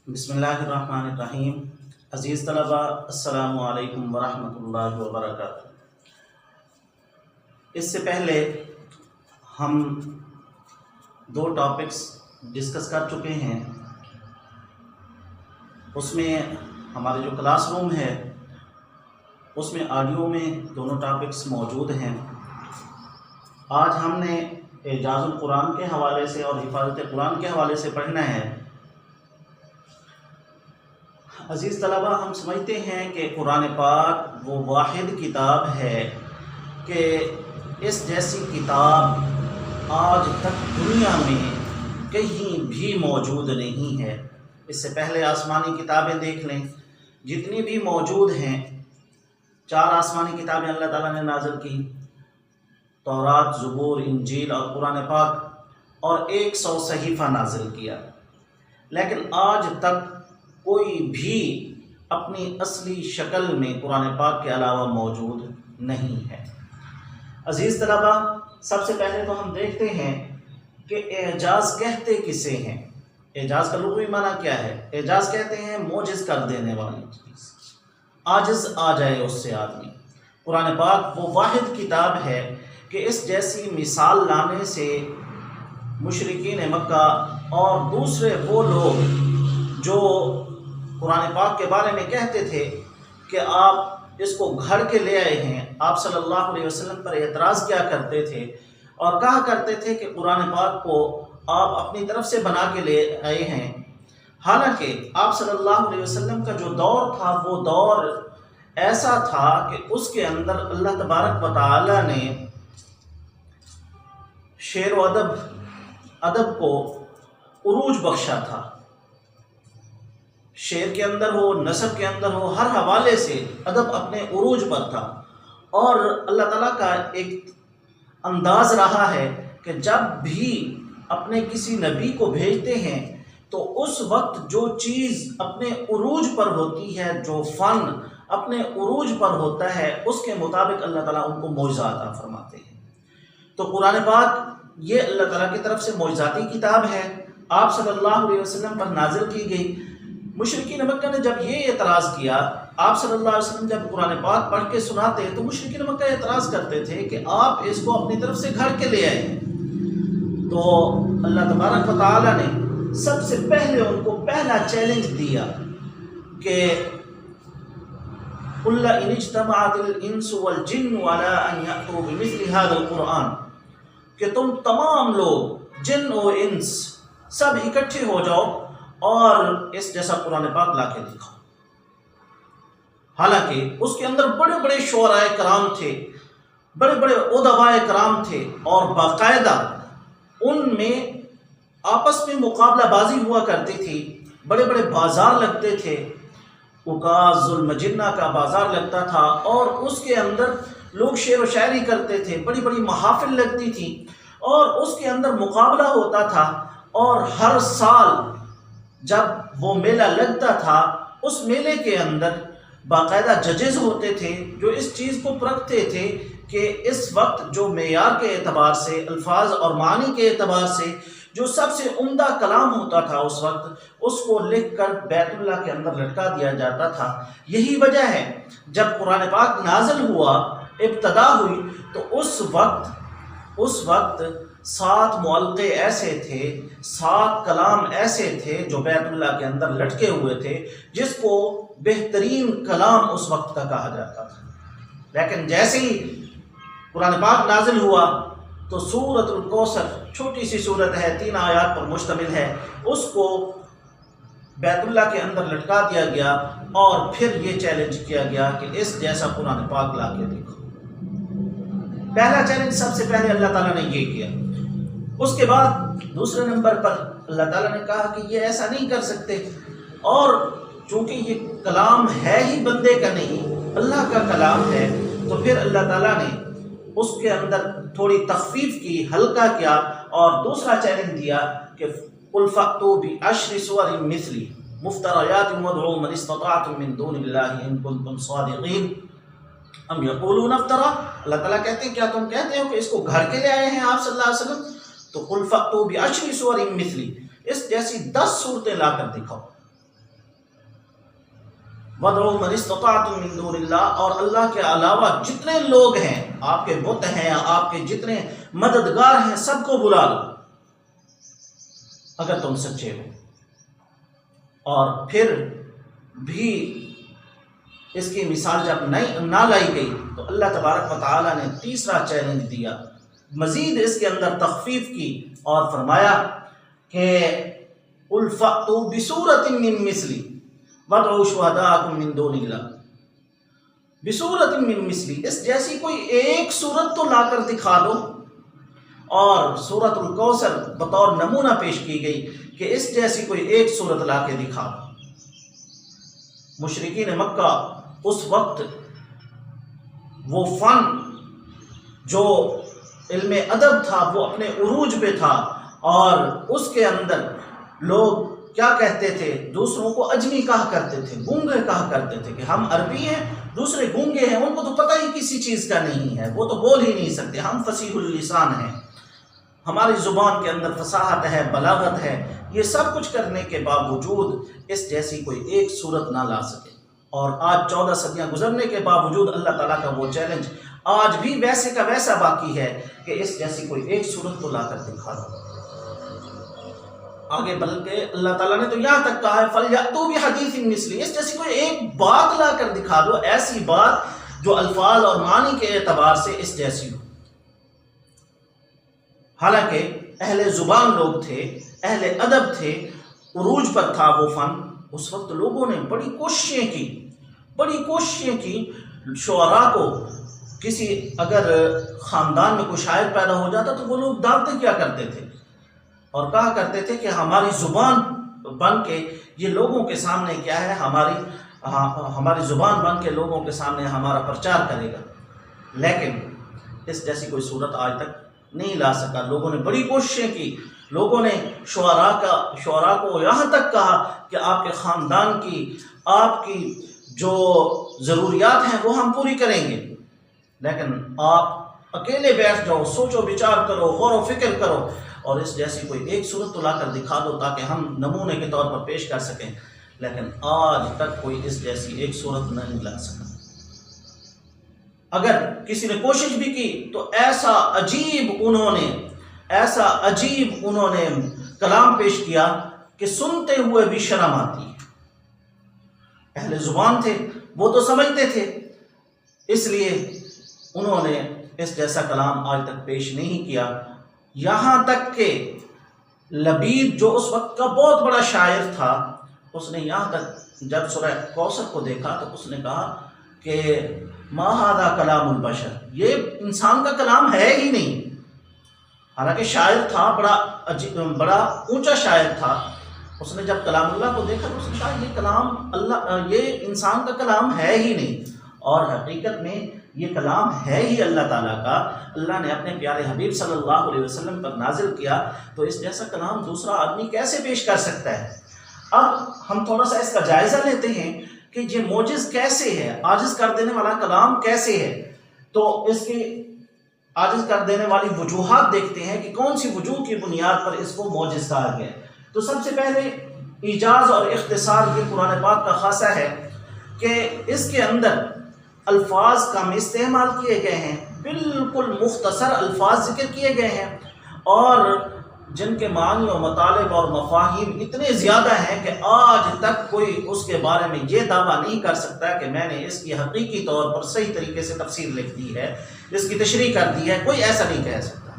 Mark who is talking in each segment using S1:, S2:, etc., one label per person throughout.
S1: بسم اللہ الرحمن الرحیم۔ عزیز طلبہ، السلام علیکم ورحمۃ اللہ وبرکاتہ۔ اس سے پہلے ہم دو ٹاپکس ڈسکس کر چکے ہیں، اس میں ہمارے جو کلاس روم ہے اس میں آڈیو میں دونوں ٹاپکس موجود ہیں۔ آج ہم نے اعجاز القرآن کے حوالے سے اور حفاظت قرآن کے حوالے سے پڑھنا ہے۔ عزیز طلبہ، ہم سمجھتے ہیں کہ قرآن پاک وہ واحد کتاب ہے کہ اس جیسی کتاب آج تک دنیا میں کہیں بھی موجود نہیں ہے۔ اس سے پہلے آسمانی کتابیں دیکھ لیں، جتنی بھی موجود ہیں، 4 آسمانی کتابیں اللہ تعالیٰ نے نازل کی، تورات، زبور، انجیل اور قرآن پاک، اور 100 صحیفہ نازل کیا، لیکن آج تک کوئی بھی اپنی اصلی شکل میں قرآن پاک کے علاوہ موجود نہیں ہے۔ عزیز طلبہ، سب سے پہلے تو ہم دیکھتے ہیں کہ اعجاز کہتے کسے ہیں۔ اعجاز کا لغوی معنی کیا ہے؟ اعجاز کہتے ہیں معجز کر دینے والی چیز، عاجز آ جائے اس سے آدمی۔ قرآن پاک وہ واحد کتاب ہے کہ اس جیسی مثال لانے سے مشرکین مکہ اور دوسرے وہ لوگ جو قرآن پاک کے بارے میں کہتے تھے کہ آپ اس کو گھڑ کے لے آئے ہیں، آپ صلی اللہ علیہ وسلم پر اعتراض کیا کرتے تھے اور کہا کرتے تھے کہ قرآن پاک کو آپ اپنی طرف سے بنا کے لے آئے ہیں، حالانکہ آپ صلی اللہ علیہ وسلم کا جو دور تھا وہ دور ایسا تھا کہ اس کے اندر اللہ تبارک و تعالی نے شعر و ادب کو عروج بخشا تھا۔ شعر کے اندر ہو، نثر کے اندر ہو، ہر حوالے سے ادب اپنے عروج پر تھا، اور اللہ تعالیٰ کا ایک انداز رہا ہے کہ جب بھی اپنے کسی نبی کو بھیجتے ہیں تو اس وقت جو چیز اپنے عروج پر ہوتی ہے، جو فن اپنے عروج پر ہوتا ہے، اس کے مطابق اللہ تعالیٰ ان کو معجزہ عطا فرماتے ہیں۔ تو قرآن پاک یہ اللہ تعالیٰ کی طرف سے معجزاتی کتاب ہے، آپ صلی اللہ علیہ وسلم پر نازل کی گئی۔ مشرکین مکہ نے جب یہ اعتراض کیا، آپ صلی اللہ علیہ وسلم جب قرآن پاک پڑھ کے سناتے تو مشرکین مکہ اعتراض کرتے تھے کہ آپ اس کو اپنی طرف سے گھڑ کے لے آئے ہیں۔ تو اللہ تبارک و تعالی نے سب سے پہلے ان کو پہلا چیلنج دیا کہ قُلْ إِنِ اجْتَمَعَتِ الْإِنسُ وَالْجِنُّ عَلَىٰ أَنْ يَأْتُوا بِمِثْلِ هَٰذَا الْقُرْآنِ کہ تم تمام لوگ، جن و انس، سب اکٹھے ہو جاؤ اور اس جیسا قرآن پاک لا کے دکھاؤ۔ حالانکہ اس کے اندر بڑے بڑے شعراء کرام تھے، بڑے بڑے ادباء کرام تھے، اور باقاعدہ ان میں آپس میں مقابلہ بازی ہوا کرتی تھی، بڑے بڑے بازار لگتے تھے، عکاظ المجنہ کا بازار لگتا تھا، اور اس کے اندر لوگ شعر و شاعری کرتے تھے، بڑی بڑی محافل لگتی تھی، اور اس کے اندر مقابلہ ہوتا تھا، اور ہر سال جب وہ میلہ لگتا تھا اس میلے کے اندر باقاعدہ ججز ہوتے تھے جو اس چیز کو پرکھتے تھے کہ اس وقت جو معیار کے اعتبار سے، الفاظ اور معنی کے اعتبار سے جو سب سے عمدہ کلام ہوتا تھا اس وقت، اس کو لکھ کر بیت اللہ کے اندر لٹکا دیا جاتا تھا۔ یہی وجہ ہے جب قرآن پاک نازل ہوا، ابتدا ہوئی، تو اس وقت 7 معلقے ایسے تھے، 7 کلام ایسے تھے جو بیت اللہ کے اندر لٹکے ہوئے تھے، جس کو بہترین کلام اس وقت کا کہا جاتا تھا۔ لیکن جیسے ہی قرآن پاک نازل ہوا تو سورۃ الکوثر، چھوٹی سی سورت ہے، 3 آیات پر مشتمل ہے، اس کو بیت اللہ کے اندر لٹکا دیا گیا، اور پھر یہ چیلنج کیا گیا کہ اس جیسا قرآن پاک لا کے دیکھو۔ پہلا چیلنج سب سے پہلے اللہ تعالیٰ نے یہ کیا۔ اس کے بعد دوسرے نمبر پر اللہ تعالیٰ نے کہا کہ یہ ایسا نہیں کر سکتے، اور چونکہ یہ کلام ہے ہی بندے کا نہیں، اللہ کا کلام ہے، تو پھر اللہ تعالیٰ نے اس کے اندر تھوڑی تخفیف کی، ہلکا کیا، اور دوسرا چیلنج دیا کہ قُلْ فَأْتُوا بِعَشْرِ سُوَرٍ مِثْلِهِ مُفْتَرَيَاتٍ وَادْعُوا مَنِ اسْتَطَعْتُم مِّن دُونِ اللَّهِ إِن كُنتُمْ صَادِقِينَ ام یقولون افترا۔ اللہ تعالیٰ کہتے ہیں کیا تم کہتے ہو کہ اس کو گھڑ کے لے آئے ہیں آپ صلی اللہ علیہ وسلم؟ تو قُلْ فَأْتُوا بِعَشْرِ سُوَرٍ مِثْلِهِ، اس جیسی 10 صورتیں لا کر دکھاؤ۔ وَادْعُوا مَنِ اسْتَطَعْتُم مِّن دُونِ اللَّهِ، اور اللہ کے علاوہ جتنے لوگ ہیں، آپ کے بت ہیں، آپ کے جتنے مددگار ہیں، سب کو بلا لو اگر تم سچے ہو۔ اور پھر بھی اس کی مثال جب نہ لائی گئی تو اللہ تبارک و تعالیٰ نے تیسرا چیلنج دیا، مزید اس کے اندر تخفیف کی اور فرمایا کہ قُلْ فَأْتُوا بِسُورَةٍ مِّن مِّثْلِهِ وَادْعُوا شُهَدَاءَكُم مِّن دُونِ اللَّهِ، بِسُورَةٍ مِّن مِّثْلِهِ، اس جیسی کوئی ایک صورت تو لا کر دکھا دو۔ اور سورۃ الکوثر بطور نمونہ پیش کی گئی کہ اس جیسی کوئی ایک صورت لا کے دکھا دو۔ مشرکین مکہ اس وقت وہ فن جو علم ادب تھا وہ اپنے عروج پہ تھا، اور اس کے اندر لوگ کیا کہتے تھے، دوسروں کو اجمی کہا کرتے تھے، گونگے کہا کرتے تھے کہ ہم عربی ہیں، دوسرے گونگے ہیں، ان کو تو پتہ ہی کسی چیز کا نہیں ہے، وہ تو بول ہی نہیں سکتے، ہم فصیح اللسان ہیں، ہماری زبان کے اندر فصاحت ہے، بلاغت ہے۔ یہ سب کچھ کرنے کے باوجود اس جیسی کوئی ایک صورت نہ لا سکے، اور آج 14 صدیاں گزرنے کے باوجود اللہ تعالیٰ کا وہ چیلنج آج بھی ویسے کا ویسا باقی ہے کہ اس جیسی کوئی ایک صورت کو لا کر دکھا دو۔ آگے بلکہ اللہ تعالیٰ نے تو یہاں تک کہا ہے فَلْيَأْتُوا بِحَدِيثٍ مِّثْلِهِ، اس جیسی کوئی ایک بات لا کر دکھا دو، ایسی بات جو الفاظ اور معنی کے اعتبار سے اس جیسی ہو۔ حالانکہ اہل زبان لوگ تھے، اہل ادب تھے، عروج پر تھا وہ فن، اس وقت لوگوں نے بڑی کوششیں کی شعراء کو، کسی اگر خاندان میں کوئی شاعر پیدا ہو جاتا تو وہ لوگ دعوتیں کیا کرتے تھے اور کہا کرتے تھے کہ ہماری زبان بن کے یہ لوگوں کے سامنے کیا ہے، ہماری زبان بن کے لوگوں کے سامنے ہمارا پرچار کرے گا، لیکن اس جیسی کوئی صورت آج تک نہیں لا سکا۔ لوگوں نے بڑی کوششیں کی، لوگوں نے شعراء کو یہاں تک کہا کہ آپ کے خاندان کی، آپ کی جو ضروریات ہیں وہ ہم پوری کریں گے، لیکن آپ اکیلے بیٹھ جاؤ، سوچو بچار کرو، غور و فکر کرو، اور اس جیسی کوئی ایک صورت تو لا کر دکھا دو تاکہ ہم نمونے کے طور پر پیش کر سکیں، لیکن آج تک کوئی اس جیسی ایک صورت نہیں لا سکا۔ اگر کسی نے کوشش بھی کی تو ایسا عجیب انہوں نے کلام پیش کیا کہ سنتے ہوئے بھی شرم آتی ہے۔ اہل زبان تھے، وہ تو سمجھتے تھے، اس لیے انہوں نے اس جیسا کلام آج تک پیش نہیں کیا۔ یہاں تک کہ لبید جو اس وقت کا بہت بڑا شاعر تھا، اس نے یہاں تک جب سورہ کوثر کو دیکھا تو اس نے کہا کہ ما ھذا کلام البشر، یہ انسان کا کلام ہے ہی نہیں۔ حالانکہ شاعر تھا، بڑا اونچا شاعر تھا، اس نے جب کلام اللہ کو دیکھا تو اس نے کہا یہ کلام اللہ، یہ انسان کا کلام ہے ہی نہیں، اور حقیقت میں یہ کلام ہے ہی اللہ تعالیٰ کا، اللہ نے اپنے پیارے حبیب صلی اللہ علیہ وسلم پر نازل کیا، تو اس جیسا کلام دوسرا آدمی کیسے پیش کر سکتا ہے؟ اب ہم تھوڑا سا اس کا جائزہ لیتے ہیں کہ یہ معجز کیسے ہے، عاجز کر دینے والا کلام کیسے ہے، تو اس کی عاجز کر دینے والی وجوہات دیکھتے ہیں کہ کون سی وجوہ کی بنیاد پر اس کو معجز کہا گیا ہے۔ تو سب سے پہلے ایجاز اور اختصار یہ قرآن پاک کا خاصہ ہے کہ اس کے اندر الفاظ کم استعمال کیے گئے ہیں، بالکل مختصر الفاظ ذکر کیے گئے ہیں، اور جن کے معنی و مطالب اور مفاہیم اتنے زیادہ ہیں کہ آج تک کوئی اس کے بارے میں یہ دعویٰ نہیں کر سکتا کہ میں نے اس کی حقیقی طور پر صحیح طریقے سے تفسیر لکھ دی ہے، اس کی تشریح کر دی ہے، کوئی ایسا نہیں کہہ سکتا۔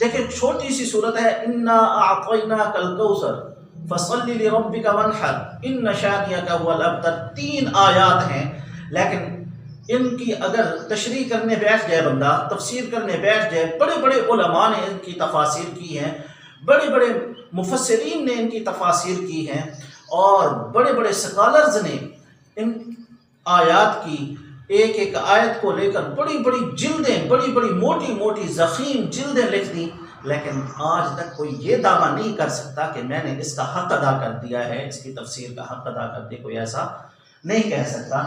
S1: دیکھیں چھوٹی سی صورت ہے، انا اعطیناک الکوثر فصل لربک وانحر ان شانئک هو الابتر، 3 آیات ہیں، لیکن ان کی اگر تشریح کرنے بیٹھ جائے بندہ، تفسیر کرنے بیٹھ جائے، بڑے بڑے علماء نے ان کی تفاسیر کی ہیں، بڑے بڑے مفسرین نے ان کی تفاسیر کی ہیں، اور بڑے بڑے سکالرز نے ان آیات کی ایک ایک آیت کو لے کر بڑی بڑی جلدیں، بڑی بڑی موٹی موٹی ضخیم جلدیں لکھ دیں، لیکن آج تک کوئی یہ دعویٰ نہیں کر سکتا کہ میں نے اس کا حق ادا کر دیا ہے، اس کی تفسیر کا حق ادا کر دیا، کوئی ایسا نہیں کہہ سکتا۔